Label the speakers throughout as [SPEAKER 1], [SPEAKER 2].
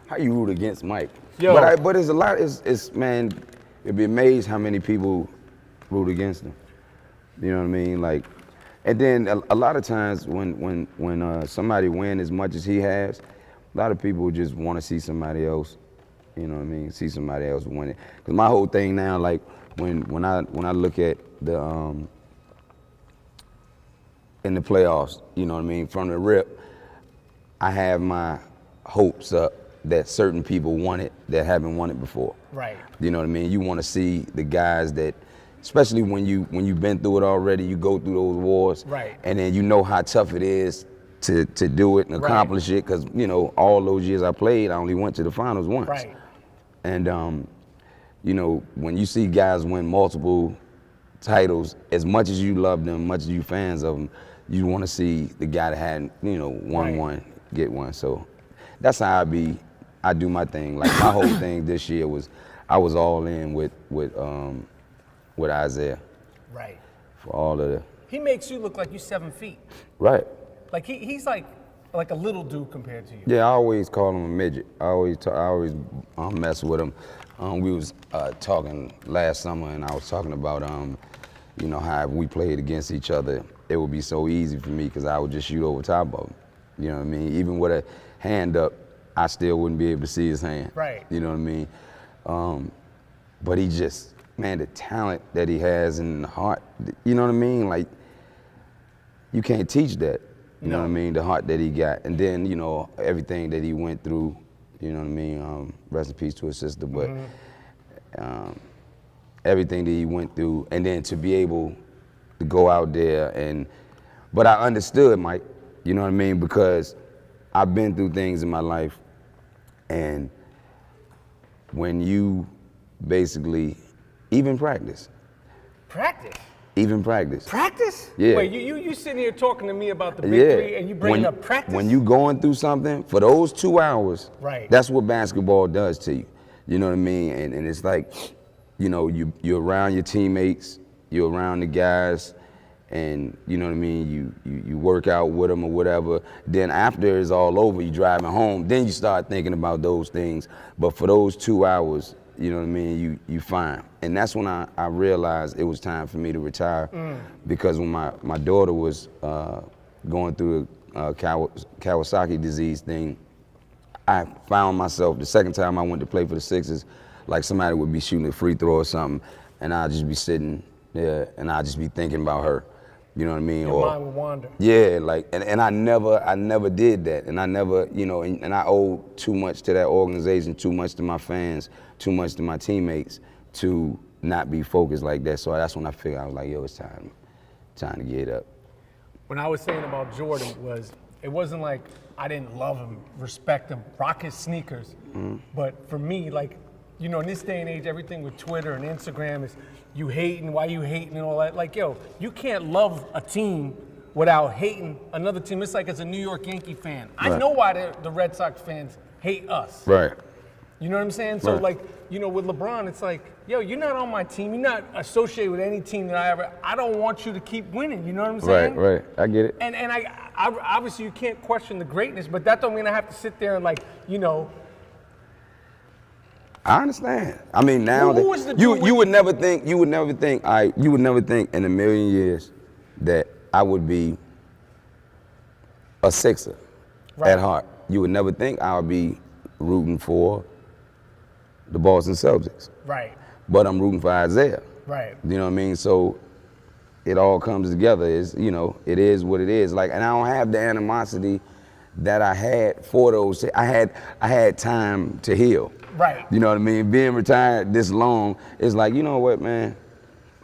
[SPEAKER 1] how you root against Mike?
[SPEAKER 2] Yo.
[SPEAKER 1] But it's a lot. It's man, you'd be amazed how many people root against him. You know what I mean? Like, and then a lot of times when somebody win as much as he has, a lot of people just want to see somebody else. You know what I mean? See somebody else win it. Cause my whole thing now, like when I look at the in the playoffs, you know what I mean, from the rip, I have my hopes up that certain people want it that haven't won it before.
[SPEAKER 2] Right.
[SPEAKER 1] You know what I mean? You want to see the guys that, especially when you've been through it already, you go through those wars,
[SPEAKER 2] right,
[SPEAKER 1] and then you know how tough it is to do it and accomplish it. Because you know, all those years I played, I only went to the finals once.
[SPEAKER 2] Right.
[SPEAKER 1] And you know, when you see guys win multiple titles, as much as you love them, much as you fans of them, you want to see the guy that had, you know, won one get one. So that's how I do my thing. Like my whole thing this year was, I was all in with Isaiah.
[SPEAKER 2] Right.
[SPEAKER 1] For all of the.
[SPEAKER 2] He makes you look like you're 7 feet.
[SPEAKER 1] Right.
[SPEAKER 2] Like he's like a little dude compared to you.
[SPEAKER 1] Yeah, I always call him a midget. I always mess with him. We was talking last summer, and I was talking about you know, how if we played against each other, it would be so easy for me because I would just shoot over top of him. You know what I mean? Even with a hand up, I still wouldn't be able to see his hand.
[SPEAKER 2] Right.
[SPEAKER 1] You know what I mean? But he just, man, the talent that he has in the heart, you know what I mean? Like, you can't teach that. You know what I mean? The heart that he got. And then, you know, everything that he went through, you know what I mean? Rest in peace to his sister, but everything that he went through, and then to be able to go out there but I understood, Mike, you know what I mean? Because I've been through things in my life, and when you basically, even practice.
[SPEAKER 2] Practice?
[SPEAKER 1] Even practice.
[SPEAKER 2] Practice?
[SPEAKER 1] Yeah.
[SPEAKER 2] Wait, you sitting here talking to me about the big three, and you bringing up practice?
[SPEAKER 1] When you going through something, for those 2 hours,
[SPEAKER 2] right,
[SPEAKER 1] that's what basketball does to you. You know what I mean? And it's like, you know, you're around your teammates, you're around the guys, and you know what I mean, you work out with them or whatever. Then after it's all over, you driving home, then you start thinking about those things. But for those 2 hours, you know what I mean, you fine. And that's when I realized it was time for me to retire, because when my daughter was going through a Kawasaki disease thing, I found myself, the second time I went to play for the Sixers, like somebody would be shooting a free throw or something, and I'd just be sitting there and I'd just be thinking about her. You know what I mean?
[SPEAKER 2] Your mind would wander.
[SPEAKER 1] Yeah, like, and I never did that. And I never, you know, and I owe too much to that organization, too much to my fans, too much to my teammates to not be focused like that. So that's when I figured, I was like, yo, it's time to get up.
[SPEAKER 2] When I was saying about Jordan it wasn't like I didn't love him, respect him, rock his sneakers. But for me, like, you know, in this day and age, everything with Twitter and Instagram is you hating, why you hating and all that. Like, yo, you can't love a team without hating another team. It's like as a New York Yankee fan.
[SPEAKER 1] Right.
[SPEAKER 2] I know why the Red Sox fans hate us.
[SPEAKER 1] Right.
[SPEAKER 2] You know what I'm saying? So like, you know, with LeBron, it's like, yo, you're not on my team. You're not associated with any team that I don't want you to keep winning. You know what I'm saying?
[SPEAKER 1] Right. I get it.
[SPEAKER 2] And I obviously you can't question the greatness, but that don't mean I have to sit there and, like, you know.
[SPEAKER 1] I understand. I mean, now that you would never think in a million years that I would be a Sixer at heart. You would never think I would be rooting for the Boston Celtics.
[SPEAKER 2] Right.
[SPEAKER 1] But I'm rooting for Isaiah.
[SPEAKER 2] Right.
[SPEAKER 1] You know what I mean? So it all comes together. It's, you know, it is what it is. Like, and I don't have the animosity that I had for those. I had time to heal.
[SPEAKER 2] Right.
[SPEAKER 1] You know what I mean? Being retired this long, it's like, you know what, man?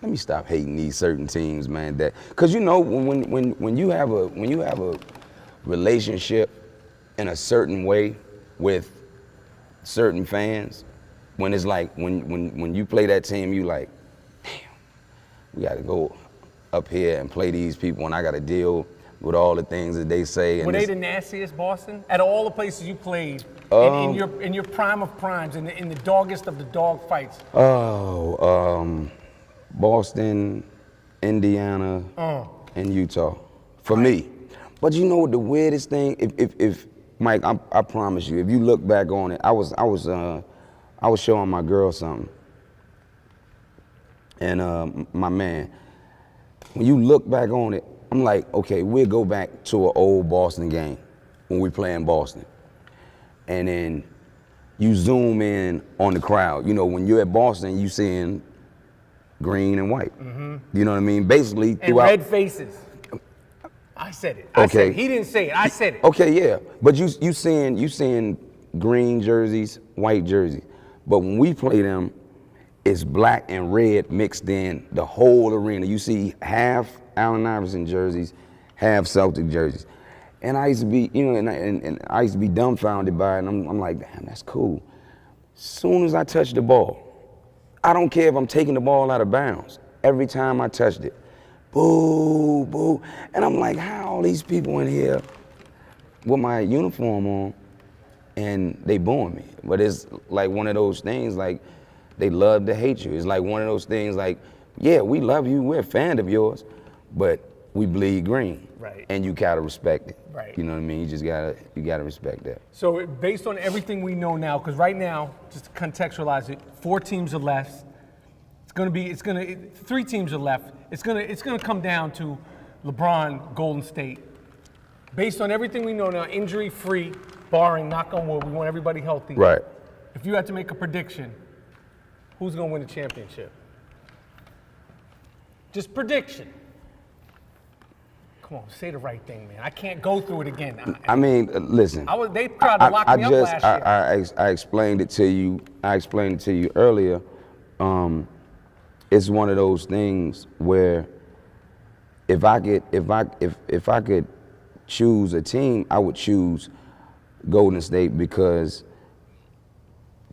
[SPEAKER 1] Let me stop hating these certain teams, man. That, cause you know, when you have a relationship in a certain way with certain fans, when it's like when you play that team, you like, damn, we got to go up here and play these people, and I got to deal with all the things that they say. And
[SPEAKER 2] were they the nastiest, Boston? Out of all the places you played, in your prime of primes, in the doggest of the dog fights?
[SPEAKER 1] Boston, Indiana, and Utah, for me. But you know what the weirdest thing? If Mike, I promise you, if you look back on it, I was showing my girl something, and my man, when you look back on it, I'm like, okay, we'll go back to an old Boston game when we play in Boston, and then you zoom in on the crowd. You know, when you're at Boston, you seeing green and white. Mm-hmm. You know what I mean? Basically,
[SPEAKER 2] and red faces. I said it. I said it. He didn't say it. I said it.
[SPEAKER 1] Okay, yeah, but you seeing green jerseys, white jerseys, but when we play them, it's black and red mixed in the whole arena. You see half Allen Iverson jerseys, half Celtic jerseys. And I used to be, you know, and I used to be dumbfounded by it, and I'm like, damn, that's cool. Soon as I touch the ball, I don't care if I'm taking the ball out of bounds. Every time I touched it, boo, boo. And I'm like, how all these people in here with my uniform on, and they booing me? But it's like one of those things, like, they love to hate you. It's like one of those things like, yeah, we love you, we're a fan of yours, but we bleed green.
[SPEAKER 2] Right.
[SPEAKER 1] And you gotta respect it.
[SPEAKER 2] Right.
[SPEAKER 1] You know what I mean? You gotta respect that.
[SPEAKER 2] So based on everything we know now, because right now, just to contextualize it, 4 teams are left. Three teams are left. It's gonna come down to LeBron, Golden State. Based on everything we know now, injury-free, barring, knock on wood, we want everybody healthy.
[SPEAKER 1] Right.
[SPEAKER 2] If you had to make a prediction, who's gonna win the championship? Just prediction. Come on, say the right thing, man. I can't go through it again.
[SPEAKER 1] I mean, listen.
[SPEAKER 2] They tried to lock me up last year.
[SPEAKER 1] I explained it to you. I explained it to you earlier. It's one of those things where if I could choose a team, I would choose Golden State because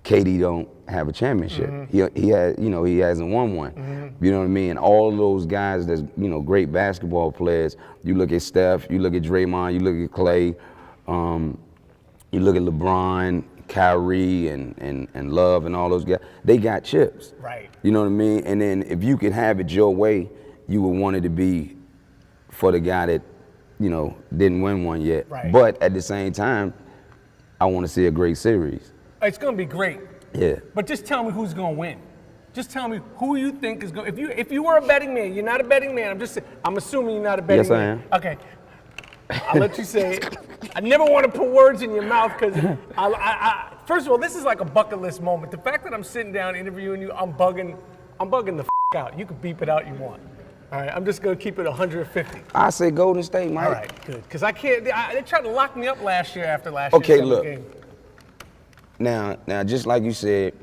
[SPEAKER 1] KD don't have a championship. Mm-hmm. He hasn't won one. Mm-hmm. You know what I mean? And all of those guys that's, great basketball players, you look at Steph, you look at Draymond, you look at Clay, you look at LeBron, Kyrie, and Love, and all those guys, they got chips.
[SPEAKER 2] Right.
[SPEAKER 1] You know what I mean? And then if you could have it your way, you would want it to be for the guy that, didn't win one yet.
[SPEAKER 2] Right.
[SPEAKER 1] But at the same time, I want to see a great series.
[SPEAKER 2] It's going to be great.
[SPEAKER 1] Yeah.
[SPEAKER 2] But just tell me who's going to win. Just tell me who you think is going. If you were a betting man, you're not a betting man. I'm assuming you're not a betting man.
[SPEAKER 1] Yes, I am.
[SPEAKER 2] Okay. I'll let you say it. I never want to put words in your mouth because first of all, this is like a bucket list moment. The fact that I'm sitting down interviewing you, I'm bugging the out. You can beep it out you want. All right, I'm just going to keep it 150.
[SPEAKER 1] I say Golden State, Mike.
[SPEAKER 2] All right, good. Because I can't. They tried to lock me up last year after last
[SPEAKER 1] year's
[SPEAKER 2] game.
[SPEAKER 1] Now, just like you said,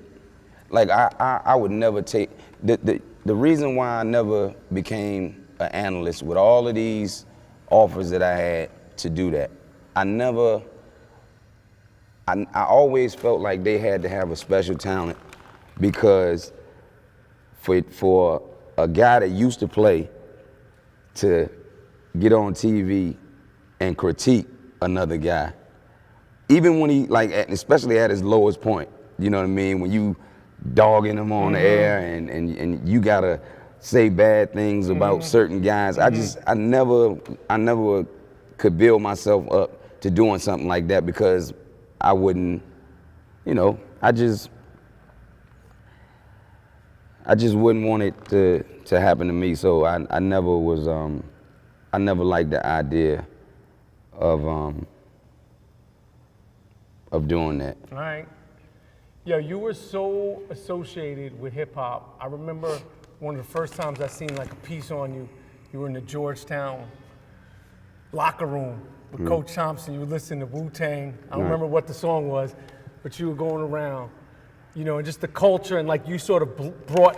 [SPEAKER 1] like I would never take the reason why I never became an analyst with all of these offers that I had to do that. I always felt like they had to have a special talent because for a guy that used to play to get on TV and critique another guy, even when he, especially at his lowest point, you know what I mean? When you dogging him on the air and you gotta say bad things about certain guys. I never could build myself up to doing something like that because I wouldn't, I just wouldn't want it to happen to me. So I never was, I never liked the idea of doing that.
[SPEAKER 2] All right. Yeah, you were so associated with hip hop. I remember one of the first times I seen like a piece on you. You were in the Georgetown locker room with Coach Thompson. You were listening to Wu-Tang. I don't remember what the song was, but you were going around, and just the culture and like you sort of brought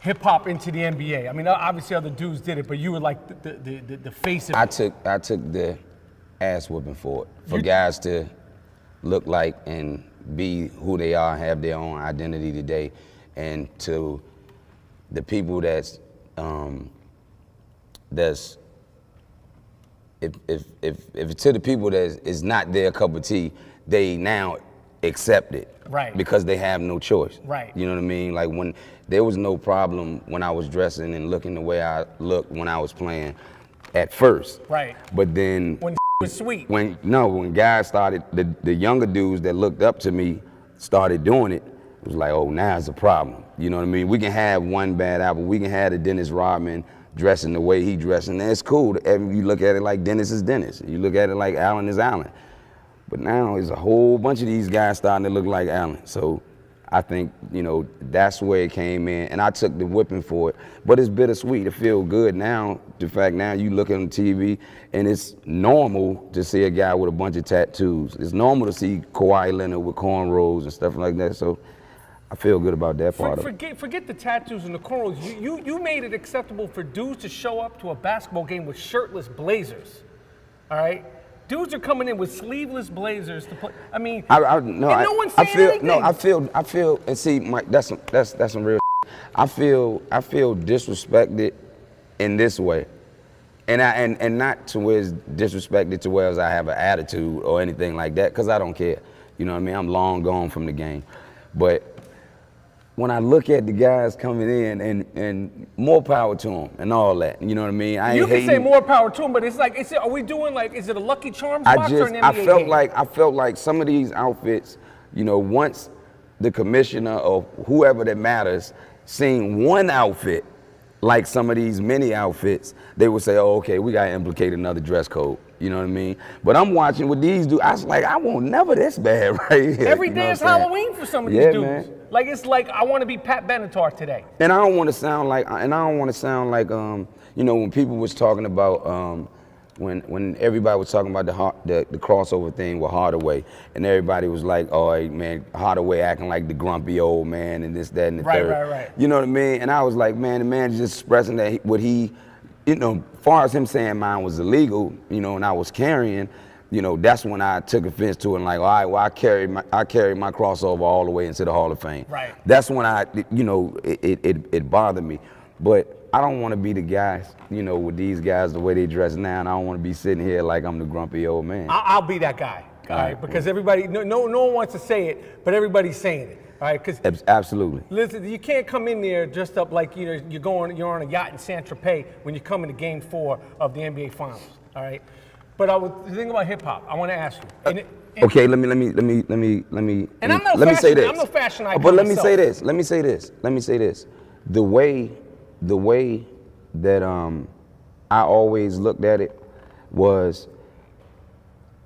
[SPEAKER 2] hip hop into the NBA. I mean, obviously other dudes did it, but you were like the face of it.
[SPEAKER 1] I took the ass whooping for it, for guys to look like and be who they are, have their own identity today, and to the people if to the people that is not their cup of tea, they now accept it,
[SPEAKER 2] right?
[SPEAKER 1] Because they have no choice,
[SPEAKER 2] right?
[SPEAKER 1] You know what I mean? Like when there was no problem when I was dressing and looking the way I looked when I was playing, at first,
[SPEAKER 2] right?
[SPEAKER 1] But then
[SPEAKER 2] when was sweet.
[SPEAKER 1] When guys started, the younger dudes that looked up to me started doing it, it was like, oh, now it's a problem. You know what I mean? We can have one bad apple. We can have the Dennis Rodman dressing the way he dressed, and that's cool. You look at it like Dennis is Dennis. You look at it like Allen is Allen. But now there's a whole bunch of these guys starting to look like Allen. So I think, that's where it came in, and I took the whipping for it. But it's bittersweet. It feels good now. The fact now you look on TV, and it's normal to see a guy with a bunch of tattoos. It's normal to see Kawhi Leonard with cornrows and stuff like that. So I feel good about that part of it.
[SPEAKER 2] Forget the tattoos and the cornrows. You made it acceptable for dudes to show up to a basketball game with shirtless blazers. All right? Dudes are coming in with sleeveless blazers to play. I mean, no one's saying anything.
[SPEAKER 1] No, I feel, and see, Mike, that's some real. I feel disrespected in this way, and not to where it's disrespected to where I have an attitude or anything like that, because I don't care. You know what I mean? I'm long gone from the game, but when I look at the guys coming in, and more power to them and all that, you know what I mean?
[SPEAKER 2] You can say more power to them, but it's like, are we doing like, is it a Lucky Charms box or an NBA
[SPEAKER 1] I felt like some of these outfits, once the commissioner or whoever that matters seen one outfit, like some of these mini outfits, they would say, oh, okay, we got to implicate another dress code. You know what I mean? But I'm watching with these dudes, I was like, I want never this bad right here.
[SPEAKER 2] Every day is Halloween for some of these dudes. Man. Like, it's like, I want to be Pat Benatar today.
[SPEAKER 1] And I don't want to sound like, when people was talking about, when everybody was talking about the crossover thing with Hardaway, and everybody was like, oh, man, Hardaway acting like the grumpy old man and this, that, and the third.
[SPEAKER 2] Right.
[SPEAKER 1] You know what I mean? And I was like, man, the man's just expressing that what he, as far as him saying mine was illegal, and I was carrying, that's when I took offense to it and like, all right, well, I carried my crossover all the way into the Hall of Fame.
[SPEAKER 2] Right.
[SPEAKER 1] That's when it bothered me. But I don't want to be the guys, with these guys the way they dress now, and I don't want to be sitting here like I'm the grumpy old man.
[SPEAKER 2] I'll be that guy, all right? Because everybody, no one wants to say it, but everybody's saying it. All right, because
[SPEAKER 1] absolutely.
[SPEAKER 2] Listen, you can't come in there dressed up like you're on a yacht in Saint-Tropez when you come into Game 4 of the NBA Finals. All right, but the thing about hip hop, I want to ask you.
[SPEAKER 1] Okay, let me say this.
[SPEAKER 2] I'm no fashion icon.
[SPEAKER 1] But let me say this. The way that I always looked at it was,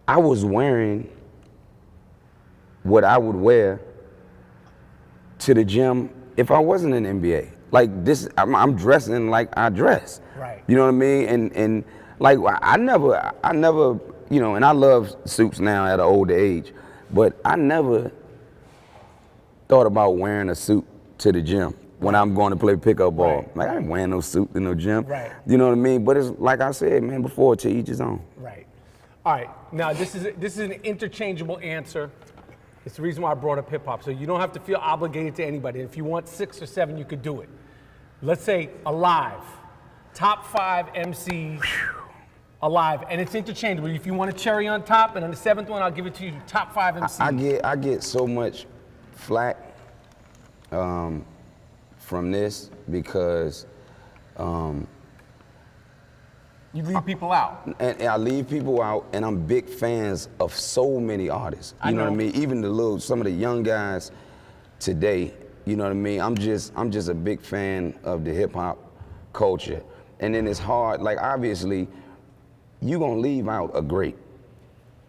[SPEAKER 1] I was wearing what I would wear to the gym if I wasn't in the NBA. Like this, I'm dressing like I dress.
[SPEAKER 2] Right.
[SPEAKER 1] You know what I mean? And like I never, and I love suits now at an older age, but I never thought about wearing a suit to the gym when I'm going to play pickup ball.
[SPEAKER 2] Right.
[SPEAKER 1] Like I ain't wearing no suit in no gym.
[SPEAKER 2] Right.
[SPEAKER 1] You know what I mean? But it's like I said, man, before, to each his own.
[SPEAKER 2] Right. All right. Now this is an interchangeable answer. It's the reason why I brought up hip hop. So you don't have to feel obligated to anybody. If you want 6 or 7, you could do it. Let's say alive, top 5 MCs alive, and it's interchangeable. If you want a cherry on top, and on the 7th one, I'll give it to you. Top 5 MCs.
[SPEAKER 1] I get so much flack from this because
[SPEAKER 2] you leave people out.
[SPEAKER 1] And I leave people out, and I'm big fans of so many artists. You know what I mean? Even some of the young guys today, you know what I mean? I'm just a big fan of the hip hop culture. And then it's hard, like obviously, you're gonna leave out a great.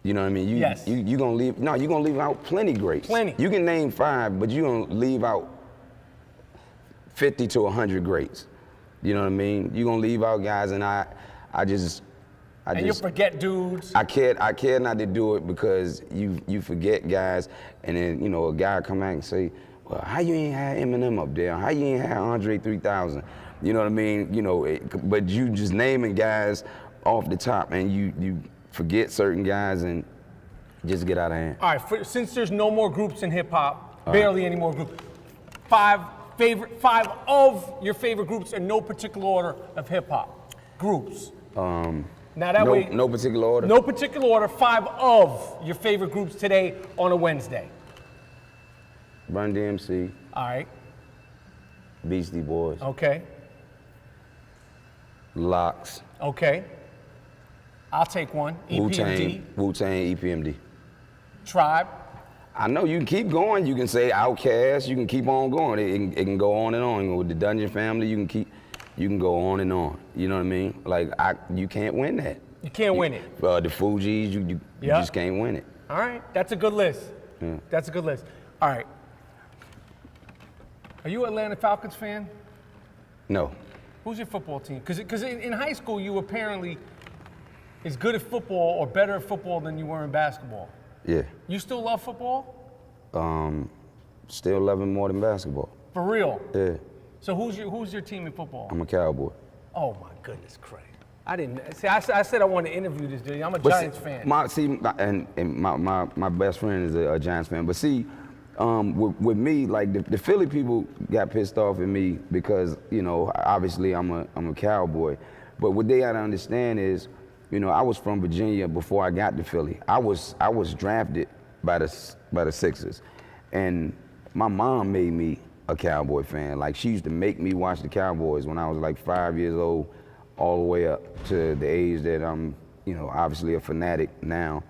[SPEAKER 1] You know what I mean?
[SPEAKER 2] Yes.
[SPEAKER 1] You're gonna leave out plenty greats.
[SPEAKER 2] Plenty.
[SPEAKER 1] You can name 5, but you're gonna leave out 50 to 100 greats. You know what I mean? You're gonna leave out guys, and you'll forget dudes. I care not to do it because you forget guys, and then a guy come back and say, well, how you ain't had Eminem up there? How you ain't had Andre 3000? You know what I mean? But you just naming guys off the top, and you forget certain guys and just get out of hand.
[SPEAKER 2] All right, since there's no more groups in hip hop, barely any more groups, 5 of your favorite groups in no particular order of hip hop groups. Now that way,
[SPEAKER 1] no particular order.
[SPEAKER 2] No particular order. 5 of your favorite groups today on a Wednesday.
[SPEAKER 1] Run DMC.
[SPEAKER 2] All right.
[SPEAKER 1] Beastie Boys.
[SPEAKER 2] Okay.
[SPEAKER 1] Locks.
[SPEAKER 2] Okay. I'll take one. EPMD.
[SPEAKER 1] Wu-Tang, EPMD.
[SPEAKER 2] Tribe.
[SPEAKER 1] I know you can keep going. You can say Outkast. You can keep on going. It can go on and on. With the Dungeon Family, you can go on and on. You know what I mean? Like you can't win that.
[SPEAKER 2] You can't win it.
[SPEAKER 1] The Fugees, you just can't win it.
[SPEAKER 2] All right, that's a good list.
[SPEAKER 1] Yeah.
[SPEAKER 2] That's a good list. All right. Are you an Atlanta Falcons fan?
[SPEAKER 1] No.
[SPEAKER 2] Who's your football team? Because in high school, you apparently is good at football or better at football than you were in basketball.
[SPEAKER 1] Yeah.
[SPEAKER 2] You still love football?
[SPEAKER 1] Still loving more than basketball.
[SPEAKER 2] For real?
[SPEAKER 1] Yeah.
[SPEAKER 2] So who's your team in football?
[SPEAKER 1] I'm a Cowboy.
[SPEAKER 2] Oh my goodness, Craig. I didn't see. I said I wanted to interview this dude. I'm a Giants fan.
[SPEAKER 1] My best friend is a Giants fan. But see, with me, like the Philly people got pissed off at me because obviously I'm a Cowboy. But what they gotta understand is, I was from Virginia before I got to Philly. I was drafted by the Sixers, and my mom made me a Cowboy fan. Like she used to make me watch the Cowboys when I was like 5 years old, all the way up to the age that I'm, obviously a fanatic now.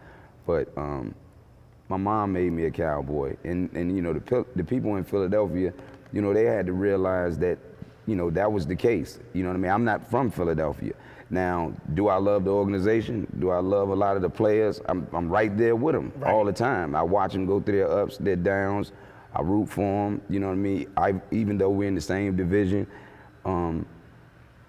[SPEAKER 1] But my mom made me a Cowboy, and the people in Philadelphia, they had to realize that, that was the case. You know what I mean? I'm not from Philadelphia. Now, do I love the organization? Do I love a lot of the players? I'm right there with them all the time. I watch them go through their ups, their downs. I root for them. You know what I mean? Even though we're in the same division.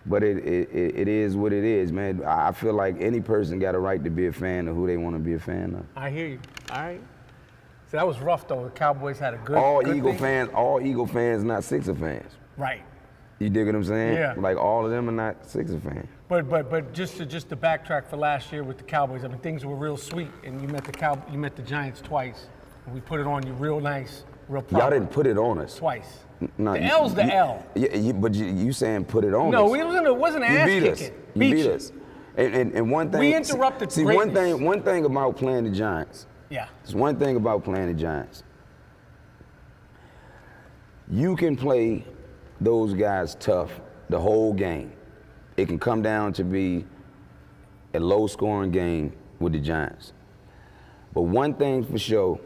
[SPEAKER 1] But it is what it is, man. I feel like any person got a right to be a fan of who they want to be a fan of.
[SPEAKER 2] I hear you. All right. So that was rough, though. The Cowboys had a good
[SPEAKER 1] all
[SPEAKER 2] good
[SPEAKER 1] Eagle
[SPEAKER 2] thing.
[SPEAKER 1] fans, all Eagle fans, not Sixer fans.
[SPEAKER 2] Right.
[SPEAKER 1] You dig what I'm saying?
[SPEAKER 2] Yeah.
[SPEAKER 1] Like all of them are not Sixer fans.
[SPEAKER 2] But just to backtrack for last year with the Cowboys, I mean things were real sweet, and you met the Giants twice, and we put it on you real nice, real proper.
[SPEAKER 1] Y'all didn't put it on us.
[SPEAKER 2] Twice.
[SPEAKER 1] No,
[SPEAKER 2] the L's the L.
[SPEAKER 1] Yeah, but you saying put it on us.
[SPEAKER 2] No, it wasn't ass kicking.
[SPEAKER 1] You beat us. And one thing.
[SPEAKER 2] We interrupted
[SPEAKER 1] See,
[SPEAKER 2] greatness.
[SPEAKER 1] one thing about playing the Giants.
[SPEAKER 2] Yeah.
[SPEAKER 1] There's one thing about playing the Giants. You can play those guys tough the whole game. It can come down to be a low-scoring game with the Giants. But one thing for sure,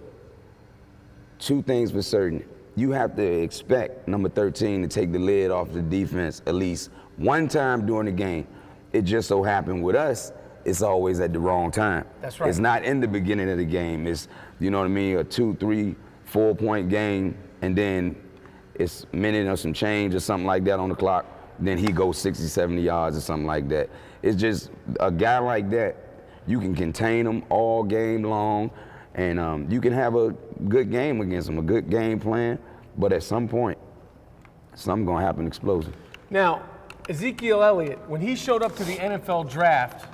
[SPEAKER 1] two things for certain. You have to expect number 13 to take the lid off the defense at least one time during the game. It just so happened with us, it's always at the wrong time.
[SPEAKER 2] That's right.
[SPEAKER 1] It's not in the beginning of the game. It's, you know what I mean, a 2, 3, 4-point game, and then it's a minute or some change or something like that on the clock. Then he goes 60, 70 yards or something like that. It's just a guy like that, you can contain him all game long, and you can have a good game against him, a good game plan, but at some point, something's gonna happen explosive.
[SPEAKER 2] Now, Ezekiel Elliott, when he showed up to the NFL draft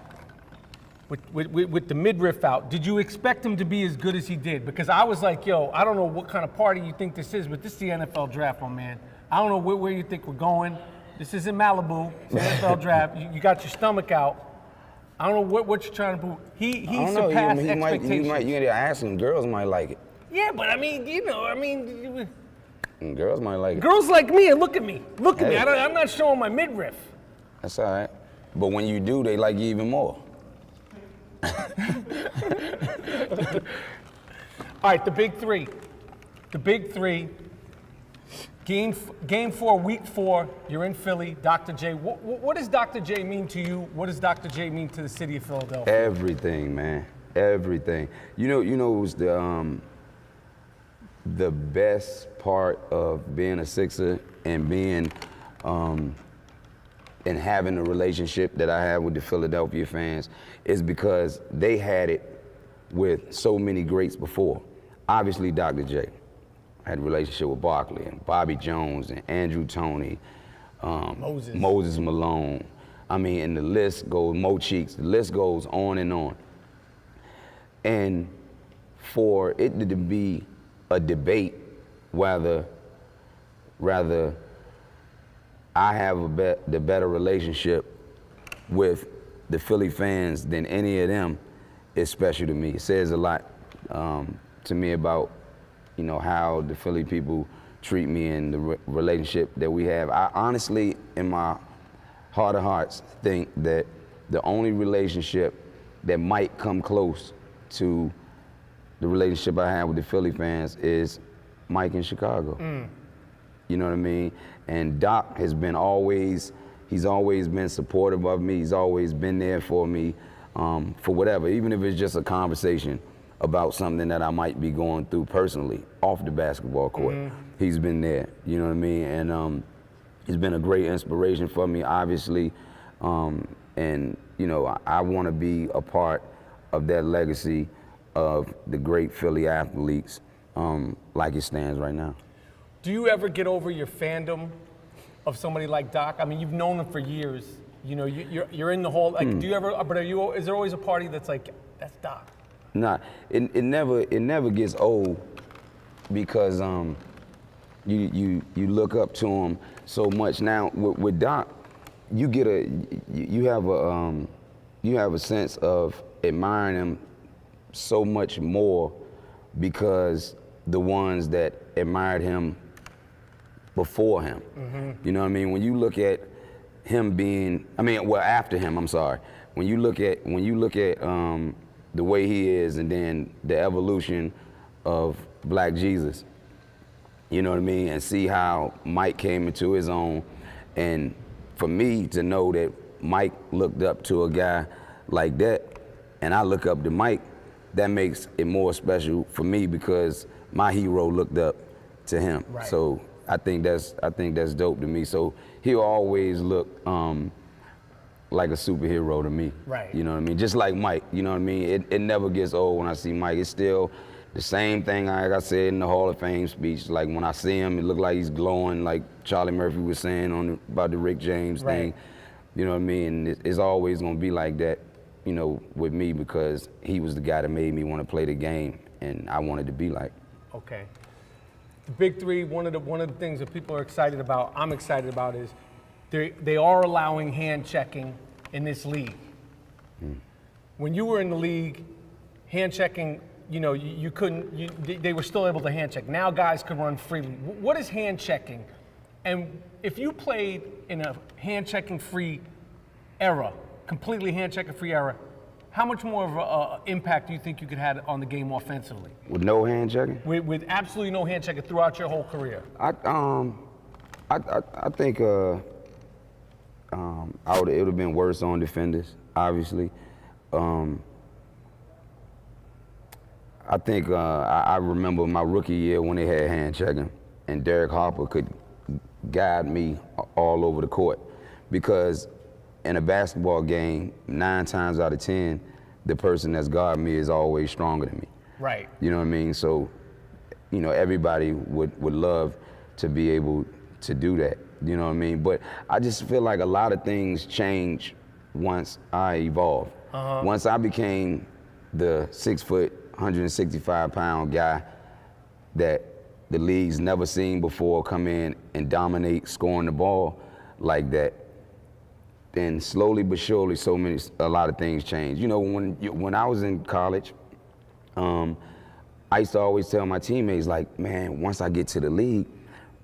[SPEAKER 2] with the midriff out, did you expect him to be as good as he did? Because I was like, yo, I don't know what kind of party you think this is, but this is the NFL draft, my man. I don't know where you think we're going. This isn't Malibu, it's the NFL draft. You got your stomach out. I don't know what you're trying to do. He surpassed expectations.
[SPEAKER 1] You gotta ask him, girls might like it.
[SPEAKER 2] Yeah, but I mean,
[SPEAKER 1] And girls might like it.
[SPEAKER 2] girls like me and look at me. Look at me. I'm not showing my midriff.
[SPEAKER 1] That's all right. But when you do, they like you even more.
[SPEAKER 2] All right, the big three. The big three. Game 4, week 4, you're in Philly, Dr. J. What does Dr. J mean to you? What does Dr. J mean to the city of Philadelphia?
[SPEAKER 1] Everything, man. Everything. You know it was the best part of being a Sixer and being and having a relationship that I have with the Philadelphia fans is because they had it with so many greats before. Obviously, Dr. J. I had a relationship with Barkley and Bobby Jones and Andrew Toney, Moses Malone. I mean, and the list goes, Mo Cheeks, the list goes on and on. And for it to be a debate whether rather I have the better relationship with the Philly fans than any of them is special to me. It says a lot to me about how the Philly people treat me and the relationship that we have. I honestly, in my heart of hearts, think that the only relationship that might come close to the relationship I have with the Philly fans is Mike in Chicago. You know what I mean? And Doc has been he's always been supportive of me. He's always been there for me, for whatever, even if it's just a conversation about something that I might be going through personally off the basketball court. He's been there, you know what I mean? And he's been a great inspiration for me, obviously. And you know, I want to be a part of that legacy of the great Philly athletes, like it stands right now.
[SPEAKER 2] Do you ever get over your fandom of somebody like Doc? I mean, you've known him for years. You know, you're in the whole, like, do you ever, but is there always a party that's like, that's Doc?
[SPEAKER 1] Nah, it never gets old because you look up to him so much. Now with Doc, you have a sense of admiring him so much more because the ones that admired him before him. You know what I mean? When you look at him being, after him, I'm sorry. When you look at the way he is and then the evolution of Black Jesus, you know what I mean? And see how Mike came into his own. And for me to know that Mike looked up to a guy like that, and I look up to Mike, that makes it more special for me because my hero looked up to him.
[SPEAKER 2] Right.
[SPEAKER 1] So I think that's dope to me. So he'll always look like a superhero to me.
[SPEAKER 2] Right.
[SPEAKER 1] You know what I mean? Just like Mike, you know what I mean? It never gets old when I see Mike. It's still the same thing like I said in the Hall of Fame speech. Like when I see him, it look like he's glowing, like Charlie Murphy was saying about the Rick James thing. You know what I mean? And it's always gonna be like that, you know, with me because he was the guy that made me want to play the game, and I wanted to be like.
[SPEAKER 2] Okay. The Big Three, one of the things that people are excited about, I'm excited about, is they are allowing hand checking in this league. When you were in the league, hand checking, you know, you couldn't, they were still able to hand check. Now guys can run freely. What is hand checking? And if you played in a hand checking free era, completely hand checking free era, how much more of an impact do you think you could have on the game offensively?
[SPEAKER 1] With no hand checking?
[SPEAKER 2] With absolutely no hand checking throughout your whole career.
[SPEAKER 1] I think it would have been worse on defenders, obviously. I think I remember my rookie year when they had hand checking, and Derek Harper could guide me all over the court because in a basketball game, 9 times out of 10, the person that's guarding me is always stronger than me.
[SPEAKER 2] Right.
[SPEAKER 1] You know what I mean? So, you know, everybody would love to be able to do that. You know what I mean? But I just feel like a lot of things change once I evolved. Once I became the 6 foot, 165-pound guy that the league's never seen before come in and dominate scoring the ball like that, then slowly but surely a lot of things change. You know, when I was in college, I used to always tell my teammates, like, man, once I get to the league,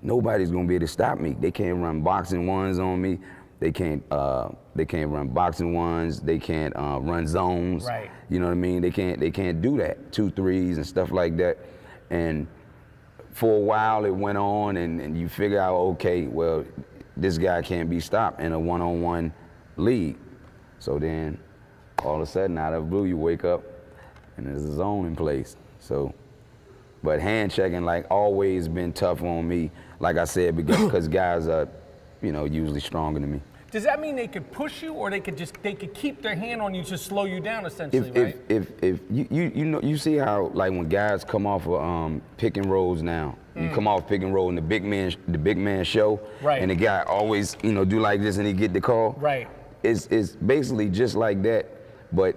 [SPEAKER 1] nobody's gonna be able to stop me. They can't run boxing ones on me. They can't run boxing ones. They can't run zones.
[SPEAKER 2] Right.
[SPEAKER 1] You know what I mean? They can't do that. 2-3s and stuff like that. And for a while it went on, and you figure out, okay, well, this guy can't be stopped in a one-on-one league. So then all of a sudden, out of the blue, you wake up and there's a zone in place. So, but hand checking, like, always been tough on me. Like I said, because guys are, you know, usually stronger than me.
[SPEAKER 2] Does that mean they could push you, or they could keep their hand on you to slow you down, essentially, right?
[SPEAKER 1] If you know, you see how, like, when guys come off of pick and rolls now, you come off pick and roll in the big man show,
[SPEAKER 2] right,
[SPEAKER 1] and the guy always, you know, do like this and he get the call.
[SPEAKER 2] Right.
[SPEAKER 1] It's basically just like that, but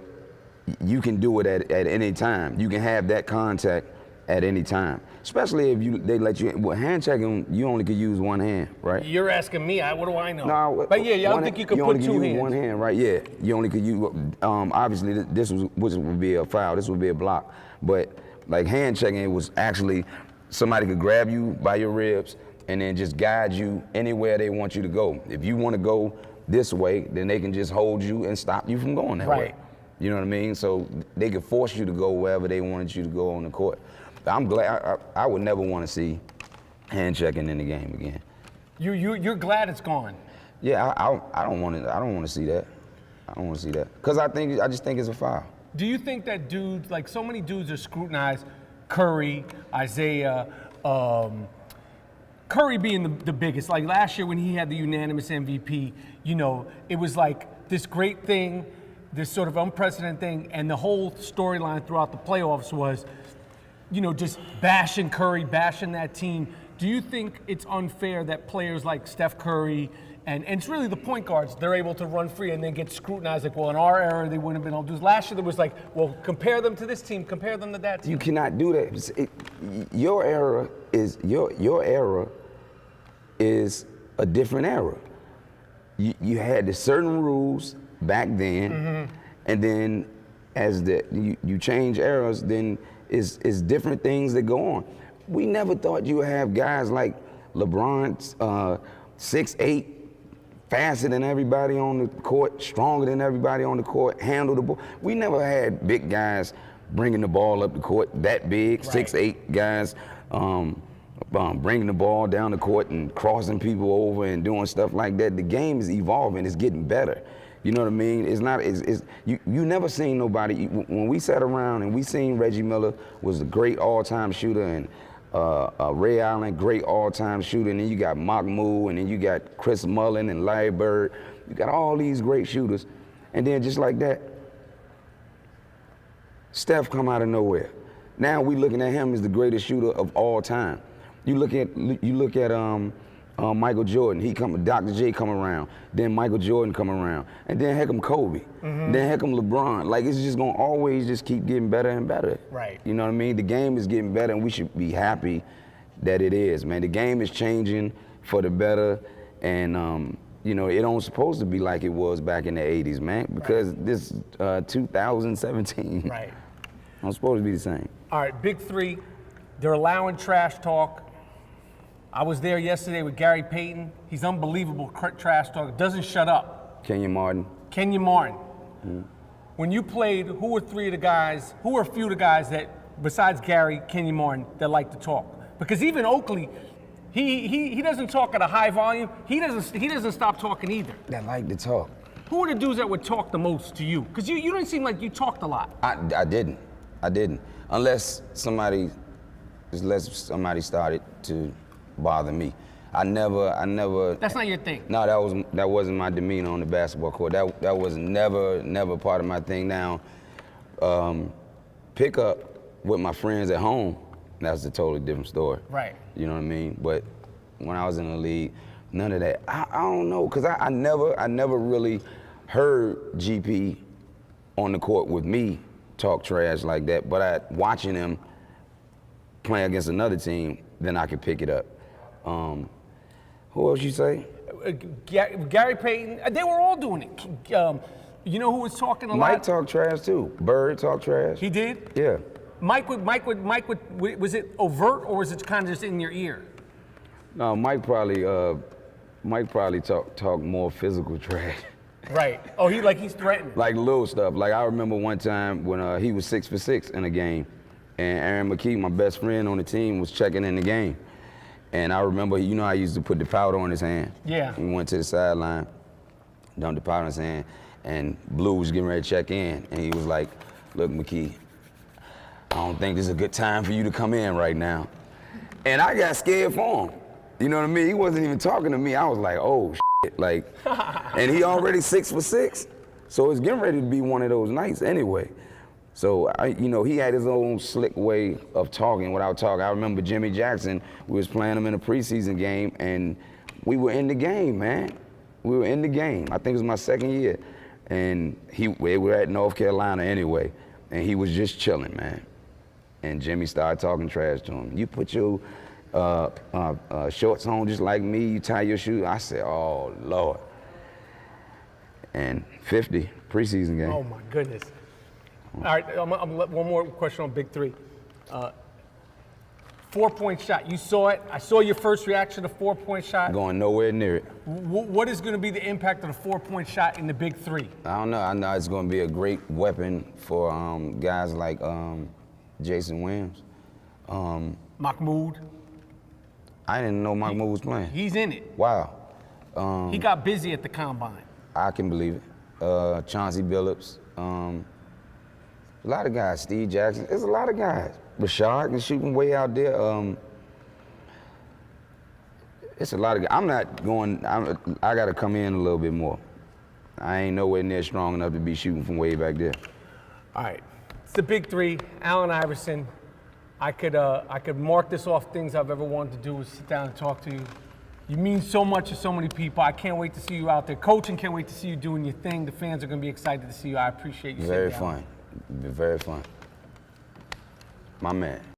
[SPEAKER 1] you can do it at any time. You can have that contact at any time, especially if they let you. Well, hand checking, you only could use one hand, right?
[SPEAKER 2] You're asking me. What do I know?
[SPEAKER 1] No,
[SPEAKER 2] but yeah, I don't think you could put 2 hands.
[SPEAKER 1] One hand, right? Yeah, you only could use. Obviously, which would be a foul. This would be a block. But like hand checking, it was actually somebody could grab you by your ribs and then just guide you anywhere they want you to go. If you want to go this way, then they can just hold you and stop you from going that way. You know what I mean? So they could force you to go wherever they wanted you to go on the court. But I'm glad. I would never want to see hand checking in the game again.
[SPEAKER 2] You're glad it's gone.
[SPEAKER 1] Yeah, I don't want to. I don't want to see that. I don't want to see that because I just think it's a foul.
[SPEAKER 2] Do you think that dudes, like so many dudes are scrutinized, Curry, Isaiah, Curry being the biggest. Like last year when he had the unanimous MVP, you know, it was like this great thing, this sort of unprecedented thing, and the whole storyline throughout the playoffs was, you know, just bashing Curry, bashing that team. Do you think it's unfair that players like Steph Curry, and it's really the point guards, they're able to run free and then get scrutinized like, well, in our era, they wouldn't have been able to do this. Last year, there was like, well, compare them to this team, compare them to that team.
[SPEAKER 1] You cannot do that. Your era is a different era. You had the certain rules back then, and then as you change eras, then it's different things that go on. We never thought you would have guys like LeBron, 6'8", faster than everybody on the court, stronger than everybody on the court, handle the ball. We never had big guys bringing the ball up the court that big, right. 6'8" guys bringing the ball down the court and crossing people over and doing stuff like that. The game is evolving, it's getting better. You know what I mean? It's not, you never seen nobody, when we sat around and we seen Reggie Miller was a great all-time shooter, and Ray Allen, great all-time shooter, and then you got Mahmoud, and then you got Chris Mullin and Larry Bird. You got all these great shooters, and then just like that, Steph come out of nowhere. Now we looking at him as the greatest shooter of all time. You look at Michael Jordan. Dr. J come around. Then Michael Jordan come around, and then heck 'em Kobe. Then heck 'em LeBron. Like it's just gonna always just keep getting better and better.
[SPEAKER 2] Right.
[SPEAKER 1] You know what I mean? The game is getting better, and we should be happy that it is, man. The game is changing for the better, and you know, it don't supposed to be like it was back in the '80s, man. Because right. This 2017.
[SPEAKER 2] Right.
[SPEAKER 1] It's supposed to be the same.
[SPEAKER 2] All right, big three. They're allowing trash talk. I was there yesterday with Gary Payton. He's unbelievable trash talk. Doesn't shut up.
[SPEAKER 1] Kenyon Martin.
[SPEAKER 2] When you played, who were a few of the guys that, besides Gary, Kenyon Martin, that like to talk? Because even Oakley, he doesn't talk at a high volume. He doesn't stop talking either.
[SPEAKER 1] That like to talk.
[SPEAKER 2] Who are the dudes that would talk the most to you? Because you didn't seem like you talked a lot.
[SPEAKER 1] I didn't. Unless somebody started to bother me. I never.
[SPEAKER 2] That's not your thing.
[SPEAKER 1] No, that wasn't my demeanor on the basketball court. That was never part of my thing. Now, pick up with my friends at home. That's a totally different story.
[SPEAKER 2] Right.
[SPEAKER 1] You know what I mean? But when I was in the league, none of that. I don't know, cause I never really heard GP on the court with me talk trash like that. But watching him play against another team, then I could pick it up. Who else you say?
[SPEAKER 2] Gary Payton. They were all doing it. You know who was talking a lot?
[SPEAKER 1] Mike talked trash too. Bird talked trash.
[SPEAKER 2] He did?
[SPEAKER 1] Yeah.
[SPEAKER 2] Mike would, was it overt or was it kind of just in your ear?
[SPEAKER 1] No, Mike probably talk more physical trash.
[SPEAKER 2] Right. Oh, he's threatened.
[SPEAKER 1] Like little stuff. Like I remember one time when he was 6 for 6 in a game, and Aaron McKee, my best friend on the team, was checking in the game. And I remember, you know, I used to put the powder on his hand.
[SPEAKER 2] Yeah.
[SPEAKER 1] We went to the sideline, dumped the powder on his hand, and Blue was getting ready to check in. And he was like, look, McKee, I don't think this is a good time for you to come in right now. And I got scared for him. You know what I mean? He wasn't even talking to me. I was like, oh, shit. Like, and he already 6 for 6. So it's getting ready to be one of those nights anyway. So, he had his own slick way of talking without talking. I remember Jimmy Jackson, we was playing him in a preseason game, and we were in the game, man. We were in the game. I think it was my second year. And we were at North Carolina anyway, and he was just chilling, man. And Jimmy started talking trash to him. You put your shorts on just like me, you tie your shoes. I said, oh, Lord. And 50, preseason game.
[SPEAKER 2] Oh, my goodness. All right, one more question on Big Three. 4-point shot. You saw it. I saw your first reaction to 4-point shot.
[SPEAKER 1] Going nowhere near it.
[SPEAKER 2] What is going to be the impact of the 4-point shot in the big three?
[SPEAKER 1] I don't know. I know it's going to be a great weapon for guys like Jason Williams.
[SPEAKER 2] Mahmoud.
[SPEAKER 1] I didn't know Mahmoud was playing.
[SPEAKER 2] He's in it.
[SPEAKER 1] Wow.
[SPEAKER 2] He got busy at the combine.
[SPEAKER 1] I can believe it. Chauncey Billups. A lot of guys. Steve Jackson. There's a lot of guys. Rashad can shoot from way out there. It's a lot of guys. I'm not going. I got to come in a little bit more. I ain't nowhere near strong enough to be shooting from way back there.
[SPEAKER 2] All right. It's the big three. Allen Iverson. I could mark this off things I've ever wanted to do is sit down and talk to you. You mean so much to so many people. I can't wait to see you out there coaching. Can't wait to see you doing your thing. The fans are going to be excited to see you. I appreciate you.
[SPEAKER 1] Very fun. Very fun. My man.